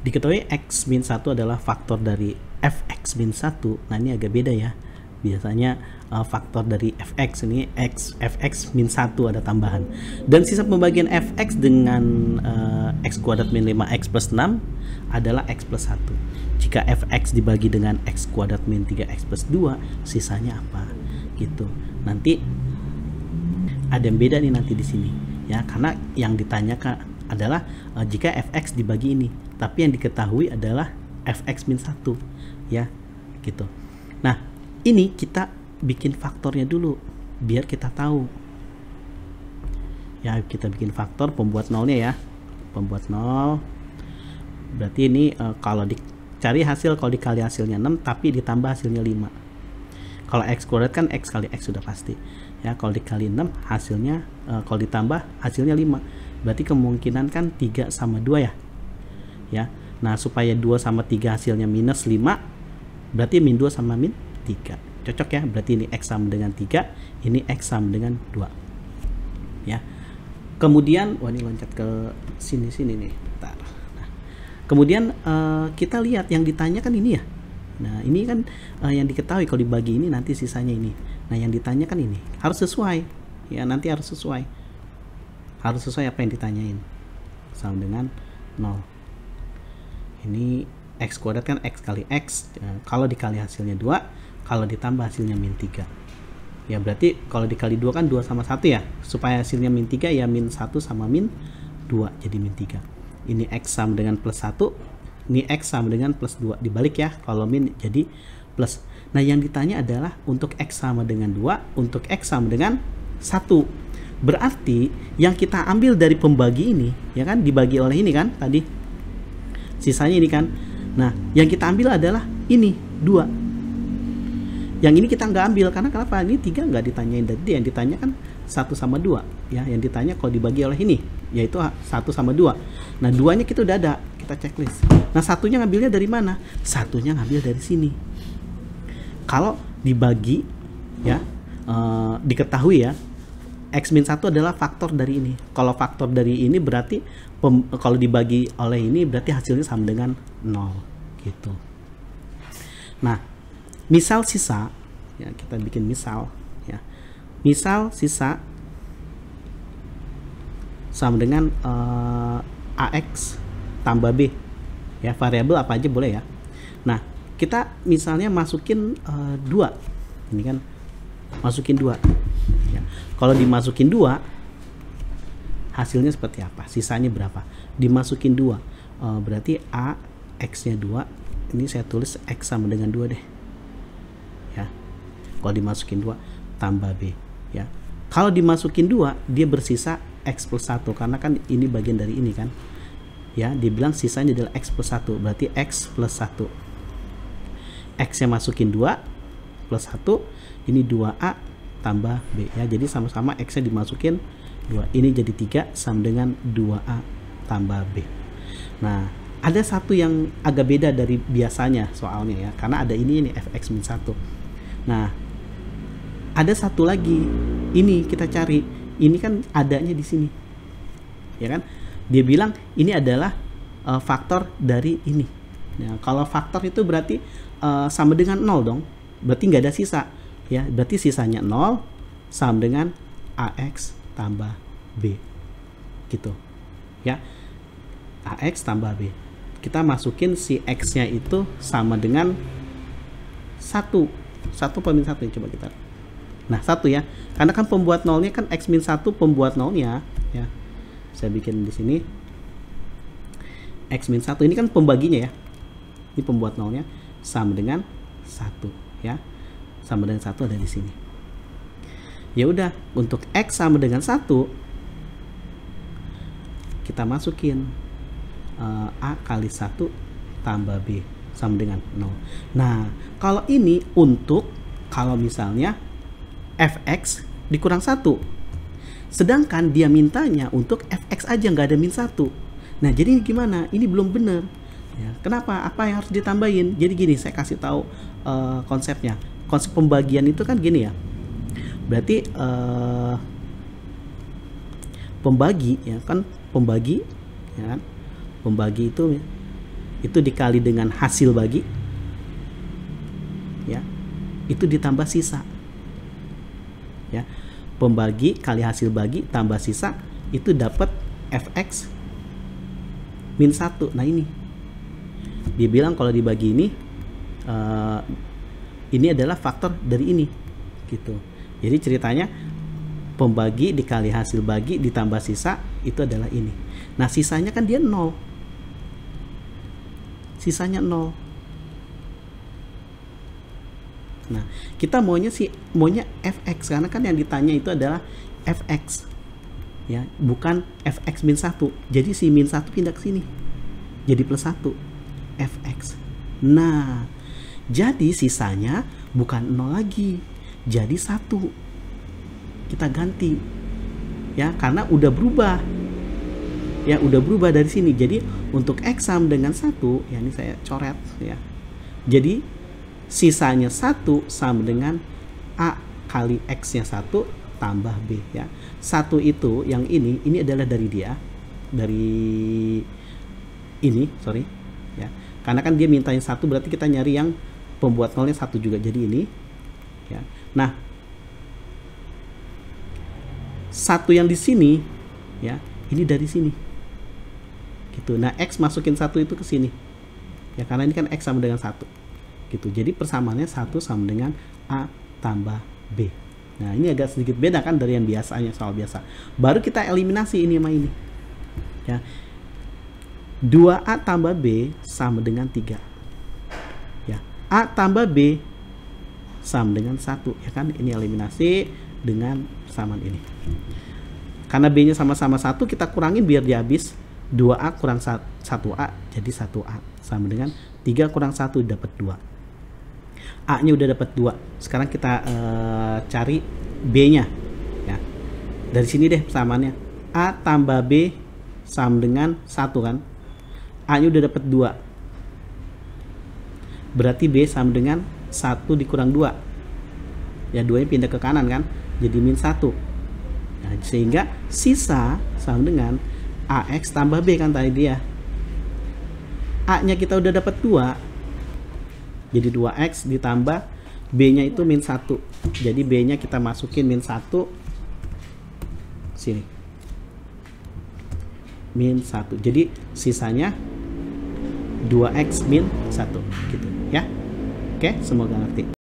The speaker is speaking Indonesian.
Diketahui x min 1 adalah faktor dari fx min 1. Nah, ini agak beda ya. Biasanya faktor dari fx ini fx min 1 ada tambahan. Dan sisa pembagian fx dengan x kuadrat min 5x plus 6 adalah x plus 1. Jika fx dibagi dengan x kuadrat min 3x plus 2, sisanya apa? Gitu. Nanti ada yang beda nih nanti di sini ya, karena yang ditanyakan adalah jika fx dibagi ini, tapi yang diketahui adalah fx min 1 ya, gitu. Nah, ini kita bikin faktornya dulu biar kita tahu ya. Kita bikin faktor pembuat nolnya ya, pembuat nol. Berarti ini kalau dicari hasil, kalau dikali hasilnya 6 tapi ditambah hasilnya 5. Kalau x kuadrat kan x kali x sudah pasti ya. Kalau dikali 6 hasilnya kalau ditambah hasilnya 5. Berarti kemungkinan kan 3 sama 2 ya. Ya. Nah, supaya 2 sama 3 hasilnya minus 5, berarti min 2 sama min 3. Cocok ya. Berarti ini x sama dengan 3, ini x sama dengan 2. Ya. Kemudian ini loncat ke sini nih. Bentar. Nah, kemudian kita lihat yang ditanya kan ini ya. Nah, ini kan yang diketahui kalau dibagi ini nanti sisanya ini. Nah, yang ditanya kan ini. Harus sesuai. Ya, nanti harus sesuai. Harus sesuai apa yang ditanyain. Sama dengan 0. Ini x kuadrat kan x kali x. Kalau dikali hasilnya 2, kalau ditambah hasilnya min 3. Ya, berarti kalau dikali 2 kan 2 sama 1 ya. Supaya hasilnya min 3 ya min 1 sama min 2 jadi min 3. Ini x sama dengan plus 1. Ini x sama dengan plus 2. Dibalik ya. Kalau min jadi plus. Nah, yang ditanya adalah untuk x sama dengan 2, untuk x sama dengan 1. Berarti yang kita ambil dari pembagi ini, ya kan, dibagi oleh ini kan tadi. Sisanya ini kan. Nah, yang kita ambil adalah ini, 2. Yang ini kita nggak ambil, karena kenapa? Ini 3 nggak ditanyain tadi, yang ditanya kan 1 sama 2. Ya, yang ditanya kalau dibagi oleh ini, yaitu 1 sama 2. Nah, 2-nya kita udah ada, kita checklist. Nah, satunya ngambilnya dari mana? Satunya ngambil dari sini. Kalau dibagi, ya, diketahui ya, x min 1 adalah faktor dari ini. Kalau faktor dari ini berarti kalau dibagi oleh ini berarti hasilnya sama dengan 0 gitu. Nah, misal sisa ya, kita bikin misal ya. Misal sisa sama dengan ax tambah b ya, variabel apa aja boleh ya. Nah, kita misalnya masukin 2. Ini kan masukin 2 ya. Kalau dimasukin 2 hasilnya seperti apa? Sisanya berapa? Dimasukin 2 berarti a x nya 2. Ini saya tulis x sama dengan 2 deh ya. Kalau dimasukin 2 tambah b ya. Kalau dimasukin 2 dia bersisa x plus 1, karena kan ini bagian dari ini kan ya. Dibilang sisanya adalah x plus 1, berarti x plus 1. X nya masukin 2 plus 1, ini 2a tambah b ya. Jadi sama-sama x nya dimasukin 2, ini jadi 3 sama dengan 2a tambah b. Nah, ada satu yang agak beda dari biasanya soalnya ya, karena ada ini fx min 1. Nah, ada satu lagi, ini kita cari, ini kan adanya di sini ya kan. Dia bilang ini adalah faktor dari ini ya. Kalau faktor itu berarti sama dengan 0 dong, berarti nggak ada sisa ya. Berarti sisanya 0 sama dengan ax tambah b gitu ya. Ax tambah b, kita masukin si x nya itu sama dengan 1 per min 1 ya, coba kita. Nah, 1 ya, karena kan pembuat nolnya kan x min 1 pembuat nolnya ya. Saya bikin di sini x min 1, ini kan pembaginya ya. Ini pembuat nolnya sama dengan 1 ya. Sama dengan 1 ada di sini. Ya udah, untuk x sama dengan 1 kita masukin a kali 1 tambah b sama dengan 0. Nah, kalau ini untuk kalau misalnya fx dikurang 1, sedangkan dia mintanya untuk fx aja, nggak ada min 1. Nah, jadi ini gimana? Ini belum benar ya. Kenapa? Apa yang harus ditambahin? Jadi gini, saya kasih tahu konsepnya. Konsep pembagian itu kan gini ya. Berarti pembagi ya kan, pembagi ya kan, pembagi itu itu dikali dengan hasil bagi, ya, itu ditambah sisa, ya, pembagi kali hasil bagi tambah sisa itu dapat fx min 1. Nah ini dia bilang kalau dibagi ini adalah faktor dari ini gitu. Jadi ceritanya pembagi dikali hasil bagi ditambah sisa itu adalah ini. Nah sisanya kan dia 0, sisanya 0. Nah kita maunya fx, karena kan yang ditanya itu adalah fx, ya, bukan fx min 1. Jadi si min 1 pindah ke sini jadi plus 1 fx. Nah jadi sisanya bukan 0 lagi, jadi 1. Kita ganti, ya, karena udah berubah, ya, udah berubah dari sini. Jadi untuk x sama dengan 1, ya, ini saya coret, ya, jadi sisanya 1 sama dengan a kali x nya 1 tambah b, ya. 1 itu yang ini adalah dari dia, dari ini, sorry, ya, karena kan dia mintain 1, berarti kita nyari yang pembuat nolnya 1 juga, jadi ini, ya. Nah 1 yang di sini, ya, ini dari sini gitu. Nah x masukin 1 itu ke sini, ya, karena ini kan x sama dengan 1 gitu. Jadi persamaannya 1 sama dengan a tambah b. Nah ini agak sedikit beda kan dari yang biasanya, soal biasa. Baru kita eliminasi ini sama ini, ya. 2a tambah b sama dengan 3, ya. A tambah b sama dengan 1, ya kan. Ini eliminasi dengan persamaan ini. Karena b nya sama-sama 1, kita kurangin biar dia habis. 2a kurang 1a jadi 1a sama dengan 3 kurang 1 dapat 2. A nya udah dapat 2. Sekarang kita cari b nya, ya. Dari sini deh persamaannya. A tambah b sama dengan 1 kan. A nya udah dapat 2, berarti b sama dengan 1 dikurang 2, ya, 2 nya pindah ke kanan kan, jadi min 1. Nah, sehingga sisa sama dengan ax tambah b kan tadi dia. A nya kita udah dapat 2, jadi 2x ditambah b nya itu min 1, jadi b nya kita masukin min 1 sini, min 1, jadi sisanya 2x min 1 gitu, ya. Oke, semoga ngerti.